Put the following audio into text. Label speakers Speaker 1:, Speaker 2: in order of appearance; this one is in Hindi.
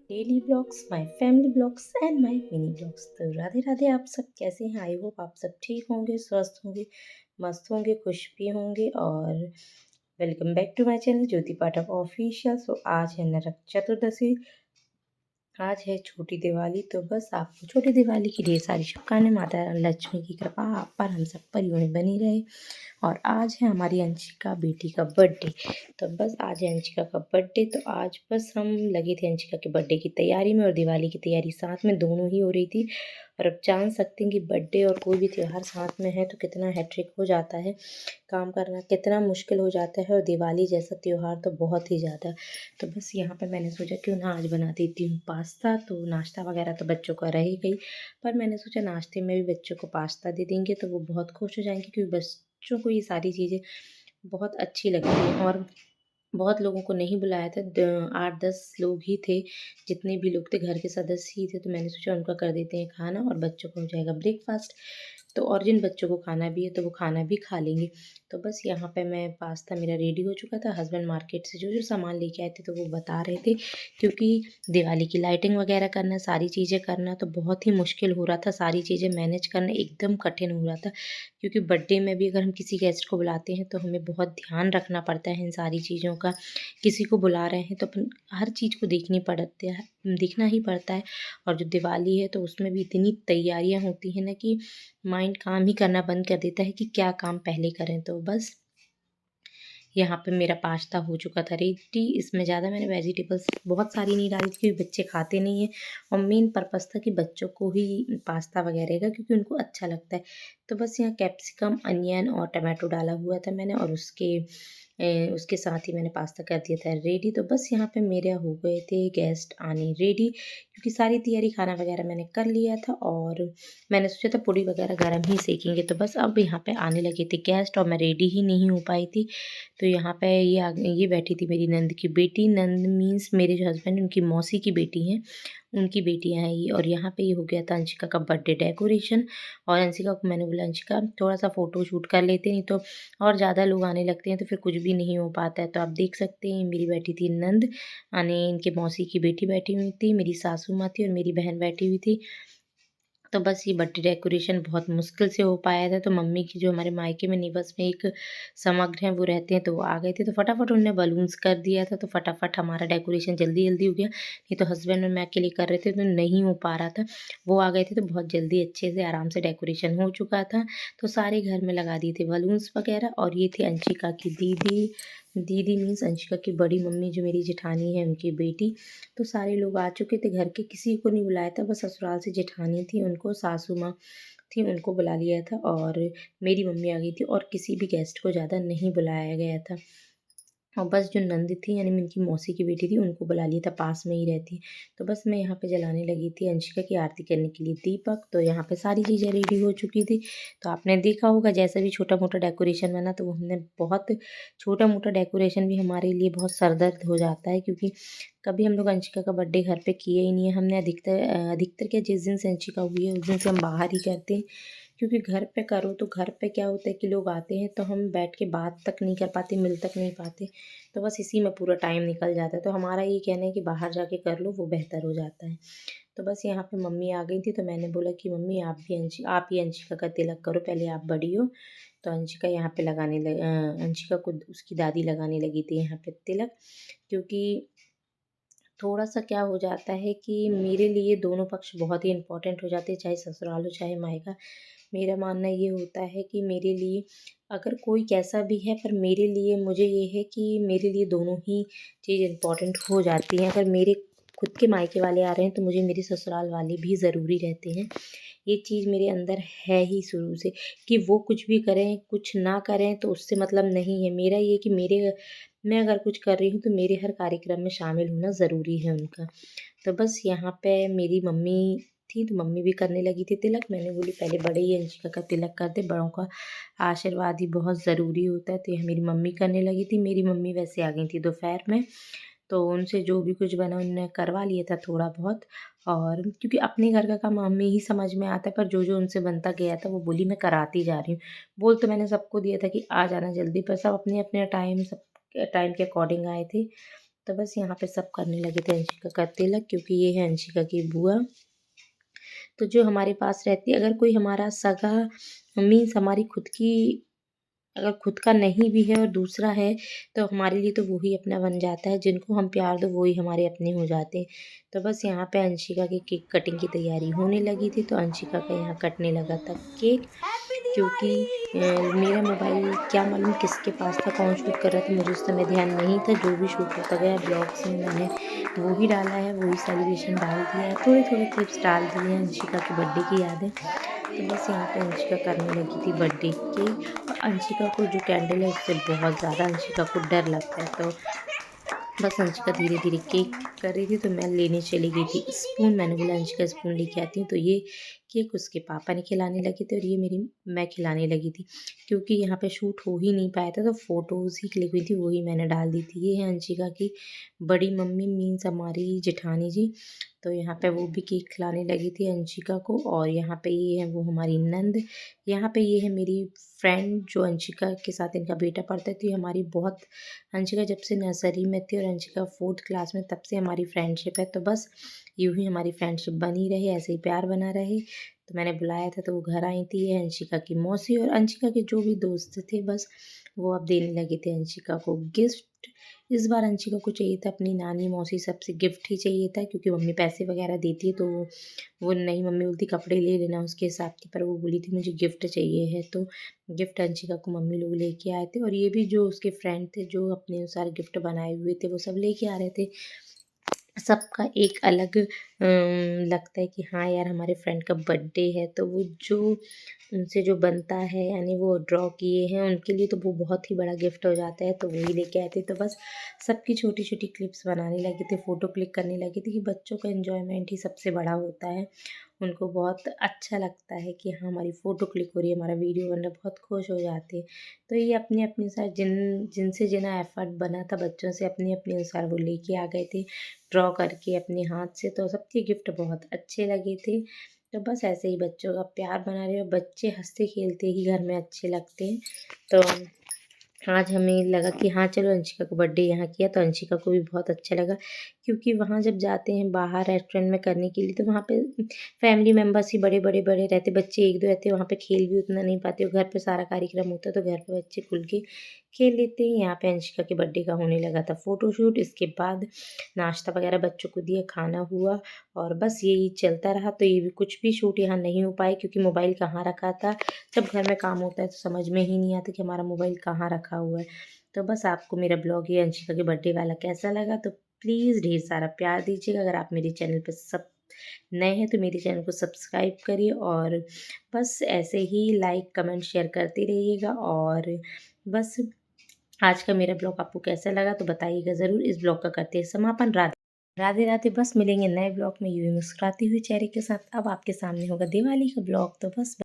Speaker 1: Daily blogs, my family blogs and my mini blogs. तो राधे राधे, आप सब कैसे हैं? आई होप आप सब ठीक होंगे, स्वस्थ होंगे, मस्त होंगे, खुश भी होंगे। और welcome back to my channel Jyoti Pathak official. So आज है नरक चतुर्दशी, आज है छोटी दिवाली। तो बस आपको छोटी दिवाली की ढेर सारी शुभकामनाएं। माता लक्ष्मी की कृपा आप पर, हम सब पर यूं ही बनी रहे। और आज है हमारी अंशिका बेटी का बर्थडे। तो बस आज है अंशिका का बर्थडे। तो आज बस हम लगे थे अंशिका के बर्थडे की तैयारी में, और दिवाली की तैयारी साथ में दोनों ही हो रही थी। और अब जान सकते हैं कि बर्थडे और कोई भी त्यौहार साथ में है तो कितना हैट्रिक हो जाता है, काम करना कितना मुश्किल हो जाता है। और दिवाली जैसा त्यौहार तो बहुत ही ज़्यादा। तो बस यहाँ पे मैंने सोचा क्यों ना आज बना देती हूँ पास्ता। तो नाश्ता वगैरह तो बच्चों का रह ही गई, पर मैंने सोचा नाश्ते में भी बच्चों को पास्ता दे देंगे तो वो बहुत खुश हो जाएंगे, क्योंकि बच्चों को ये सारी चीज़ें बहुत अच्छी लगती हैं। और बहुत लोगों को नहीं बुलाया था, 8-10 लोग ही थे, जितने भी लोग थे घर के सदस्य ही थे। तो मैंने सोचा उनका कर देते हैं खाना और बच्चों को हो जाएगा ब्रेकफास्ट। तो और जिन बच्चों को खाना भी है तो वो खाना भी खा लेंगे। तो बस यहाँ पे मैं पास्ता मेरा रेडी हो चुका था। हस्बैंड मार्केट से जो जो सामान लेके आए थे तो वो बता रहे थे, क्योंकि दिवाली की लाइटिंग वगैरह करना, सारी चीज़ें करना तो बहुत ही मुश्किल हो रहा था। सारी चीज़ें मैनेज करना एकदम कठिन हो रहा था, क्योंकि बर्थडे में भी अगर हम किसी गेस्ट को बुलाते हैं तो हमें बहुत ध्यान रखना पड़ता है इन सारी चीज़ों का। किसी को बुला रहे हैं तो अपन हर चीज़ को देखना ही पड़ता है। और जो दिवाली है तो उसमें भी इतनी तैयारियां होती हैं ना कि माइंड काम ही करना बंद कर देता है कि क्या काम पहले करें। तो बस यहाँ पे मेरा पास्ता हो चुका था रेडी। इसमें ज़्यादा मैंने वेजिटेबल्स बहुत सारी नहीं डाली थी, क्योंकि बच्चे खाते नहीं हैं। और मेन पर्पज़ था कि बच्चों को ही पास्ता वगैरह का, क्योंकि उनको अच्छा लगता है। तो बस यहाँ कैप्सिकम, अनियन और टमाटो डाला हुआ था मैंने, और उसके साथ ही मैंने पास्ता कर दिया था रेडी। तो बस यहाँ पे मेरे हो गए थे गेस्ट आने रेडी, क्योंकि सारी तैयारी खाना वगैरह मैंने कर लिया था। और मैंने सोचा था पूड़ी वगैरह गर्म ही सेकेंगे। तो बस अब यहाँ पे आने लगे थे गेस्ट और मैं रेडी ही नहीं हो पाई थी। तो यहाँ पे ये बैठी थी मेरी नंद की बेटी। नंद मीन्स मेरे जो हस्बैंड, उनकी मौसी की बेटी हैं, उनकी बेटियाँ हैं ये। और यहाँ पे ये हो गया था अंशिका का बर्थडे डेकोरेशन। और अंशिका को मैंने बोला अंशिका थोड़ा सा फ़ोटो शूट कर लेते, नहीं तो और ज़्यादा लोग आने लगते हैं तो फिर कुछ भी नहीं हो पाता है। तो आप देख सकते हैं मेरी बैठी थी नंद, यानी इनके मौसी की बेटी बैठी हुई थी, मेरी सासू माँ थी और मेरी बहन बैठी हुई थी। तो बस ये बर्थडे डेकोरेशन बहुत मुश्किल से हो पाया था। तो मम्मी की जो हमारे मायके में निबस में एक समग्र हैं वो रहते हैं, तो वो आ गए थे। तो फटाफट उन्होंने बलून्स कर दिया था, तो फटाफट हमारा डेकोरेशन जल्दी जल्दी हो गया। नहीं तो हस्बैंड और मैं अकेले कर रहे थे तो नहीं हो पा रहा था। वो आ गए थे तो बहुत जल्दी अच्छे से आराम से डेकोरेशन हो चुका था। तो सारे घर में लगा दिए थे बलून्स वगैरह। और ये थी अंशिका की दीदी। दीदी मीन्स अंशिका की बड़ी मम्मी, जो मेरी जेठानी है उनकी बेटी। तो सारे लोग आ चुके थे घर के, किसी को नहीं बुलाया था, बस ससुराल से जेठानी थी, उनको सासू माँ थी, उनको बुला लिया था। और मेरी मम्मी आ गई थी, और किसी भी गेस्ट को ज़्यादा नहीं बुलाया गया था। और बस जो नंद थी, यानी उनकी मौसी की बेटी थी, उनको बुला लिया था, पास में ही रहती। तो बस मैं यहाँ पे जलाने लगी थी अंशिका की आरती करने के लिए दीपक। तो यहाँ पे सारी चीज़ें रेडी हो चुकी थी। तो आपने देखा होगा जैसा भी छोटा मोटा डेकोरेशन बना, तो वो हमने बहुत छोटा मोटा डेकोरेशन भी हमारे लिए बहुत सरदर्द हो जाता है, क्योंकि कभी हम लोग अंशिका का बर्थडे घर पे किए ही नहीं है। हमने अधिकतर क्या, जिस दिन से अंशिका हुई है उस दिन से हम बाहर ही करते हैं, क्योंकि घर पे करो तो घर पे क्या होता है कि लोग आते हैं तो हम बैठ के बात तक नहीं कर पाते, मिल तक नहीं पाते। तो बस इसी में पूरा टाइम निकल जाता है। तो हमारा ये कहना है कि बाहर जाके कर लो, वो बेहतर हो जाता है। तो बस यहाँ पे मम्मी आ गई थी, तो मैंने बोला कि मम्मी आप ही अंशिका का तिलक करो, पहले आप बड़ी हो। तो अंशिका यहाँ पे अंशिका को उसकी दादी लगाने लगी थी यहाँ पे तिलक। क्योंकि थोड़ा सा क्या हो जाता है कि मेरे लिए दोनों पक्ष बहुत ही इम्पोर्टेंट हो जाते हैं, चाहे ससुराल हो चाहे मायका। मेरा मानना ये होता है कि मेरे लिए अगर कोई कैसा भी है, पर मेरे लिए मुझे ये है कि मेरे लिए दोनों ही चीज़ इम्पोर्टेंट हो जाती हैं। अगर मेरे खुद के मायके वाले आ रहे हैं तो मुझे मेरे ससुराल वाले भी ज़रूरी रहते हैं। ये चीज़ मेरे अंदर है ही शुरू से, कि वो कुछ भी करें कुछ ना करें तो उससे मतलब नहीं है। मेरा ये कि मैं अगर कुछ कर रही हूँ तो मेरे हर कार्यक्रम में शामिल होना ज़रूरी है उनका। तो बस यहाँ पे मेरी मम्मी थी, तो मम्मी भी करने लगी थी तिलक। मैंने बोली पहले बड़े ही अंशिका का तिलक कर दे, बड़ों का आशीर्वाद ही बहुत ज़रूरी होता है। तो यह मेरी मम्मी करने लगी थी। मेरी मम्मी वैसे आ गई थी दोपहर में, तो उनसे जो भी कुछ बना उन्होंने करवा लिया था थोड़ा बहुत। और क्योंकि अपने घर का काम हमें ही समझ में आता है, पर जो जो उनसे बनता गया था वो बोली मैं कराती जा रही हूँ। बोल तो मैंने सबको दिया था कि आ जाना जल्दी, पर सब अपने अपने टाइम के अकॉर्डिंग आए थे। तो बस यहाँ पे सब करने लगे थे अंशिका का तिलक, क्योंकि ये है अंशिका की बुआ। तो जो हमारे पास रहती है, अगर कोई हमारा सगा मीन्स हमारी खुद की, अगर खुद का नहीं भी है और दूसरा है, तो हमारे लिए तो वो ही अपना बन जाता है। जिनको हम प्यार दो वो ही हमारे अपने हो जाते हैं। तो बस यहाँ पे अंशिका की केक कटिंग की तैयारी होने लगी थी, तो अंशिका का यहाँ कटने लगा था केक। क्योंकि मेरा मोबाइल क्या मालूम किसके पास था, कौन शूट कर रहा था, मुझे उस समय ध्यान नहीं था। जो भी शूट होता गया ब्लॉग्स में मैंने वो ही डाला है, वही सेलिब्रेशन डाल दिया है, थोड़े थोड़े क्लिप्स डाल दिए हैं अंशिका के बर्थडे की यादें। तो बस यहाँ पे अंशिका करने लगी थी बर्थडे केक। और अंशिका को जो कैंडल है उससे बहुत ज़्यादा अंशिका को डर लगता है। तो बस अंशिका धीरे धीरे केक कर रही थी, तो मैं लेने चली गई थी स्पून। मैंने बोला अंशिका स्पून लेके आती हूँ। तो ये केक उसके पापा ने खिलाने लगे थे और ये मैं खिलाने लगी थी। क्योंकि यहाँ पे शूट हो ही नहीं पाया था, तो फ़ोटोज़ ही क्लिक हुई थी, वही मैंने डाल दी थी। ये है अंशिका की बड़ी मम्मी मीन्स हमारी जेठानी जी। तो यहाँ पे वो भी केक खिलाने लगी थी अंशिका को। और यहाँ पे ये है वो हमारी नंद। यहाँ पे ये है मेरी फ्रेंड जो अंशिका के साथ इनका बेटा पढ़ता है। तो ये हमारी बहुत, अंशिका जब से नर्सरी में थी और अंशिका 4th क्लास में, तब से हमारी फ्रेंडशिप है। तो बस यूँ ही हमारी फ्रेंडशिप बनी रहे, ऐसे ही प्यार बना रहे। तो मैंने बुलाया था तो वो घर आई थी। ये अंशिका की मौसी और अंशिका के जो भी दोस्त थे, बस वो अब देने लगे थे अंशिका को गिफ्ट। इस बार अंशिका को चाहिए था अपनी नानी मौसी सबसे गिफ्ट ही चाहिए था, क्योंकि मम्मी पैसे वगैरह देती है तो वो नहीं, मम्मी बोलती कपड़े ले लेना उसके हिसाब की, पर वो बोली थी मुझे गिफ्ट चाहिए है। तो गिफ्ट अंशिका को मम्मी लोग लेके आए थे। और ये भी जो उसके फ्रेंड थे जो अपने अनुसार गिफ्ट बनाए हुए थे, वो सब लेके आ रहे थे। सबका एक अलग लगता है कि हाँ यार हमारे फ्रेंड का बर्थडे है, तो वो जो उनसे जो बनता है, यानी वो ड्रॉ किए हैं उनके लिए, तो वो बहुत ही बड़ा गिफ्ट हो जाता है। तो वही लेके आए थे। तो बस सबकी छोटी छोटी क्लिप्स बनाने लगे थे, फ़ोटो क्लिक करने लगे थे, कि बच्चों का एन्जॉयमेंट ही सबसे बड़ा होता है। उनको बहुत अच्छा लगता है कि हाँ हमारी फ़ोटो क्लिक हो रही है, हमारा वीडियो बन रहा है, बहुत खुश हो जाते हैं। तो ये अपने अपने साथ जिनसे जितना एफ़र्ट बना था बच्चों से, अपने अपने अनुसार वो लेके आ गए थे ड्रॉ करके अपने हाथ से। तो सबके गिफ्ट बहुत अच्छे लगे थे। तो बस ऐसे ही बच्चों का प्यार बना रहे, और बच्चे हंसते खेलते ही घर में अच्छे लगते हैं। तो आज हमें लगा कि हाँ चलो अंशिका को बर्थडे यहाँ किया, तो अंशिका को भी बहुत अच्छा लगा। क्योंकि वहाँ जब जाते हैं बाहर रेस्टोरेंट में करने के लिए, तो वहाँ पे फैमिली मेम्बर्स ही बड़े बड़े बड़े रहते, बच्चे एक दो रहते, वहाँ पे खेल भी उतना नहीं पाते। घर पे सारा कार्यक्रम होता है तो घर पे बच्चे खुल के खेल लेते हैं। यहाँ पे अंशिका के बर्थडे का होने लगा था फ़ोटोशूट। इसके बाद नाश्ता वगैरह बच्चों को दिया, खाना हुआ, और बस यही चलता रहा। तो ये भी कुछ भी शूट यहाँ नहीं हो पाए, क्योंकि मोबाइल कहाँ रखा था। जब घर में काम होता है तो समझ में ही नहीं आता कि हमारा मोबाइल कहाँ रखा हुआ है। तो बस आपको मेरा ब्लॉग ये अंशिका के बर्थडे वाला कैसा लगा, तो प्लीज़ ढेर सारा प्यार दीजिएगा। अगर आप मेरे चैनल पर सब नए हैं तो मेरे चैनल को सब्सक्राइब करिए, और बस ऐसे ही लाइक कमेंट शेयर करते रहिएगा। और बस आज का मेरा ब्लॉग आपको कैसा लगा तो बताइएगा ज़रूर। इस ब्लॉग का करते हैं समापन। राधे राधे राधे। बस मिलेंगे नए ब्लॉग में यूँ ही मुस्कुराते हुए चेहरे के साथ। अब आपके सामने होगा दिवाली का ब्लॉग। तो बस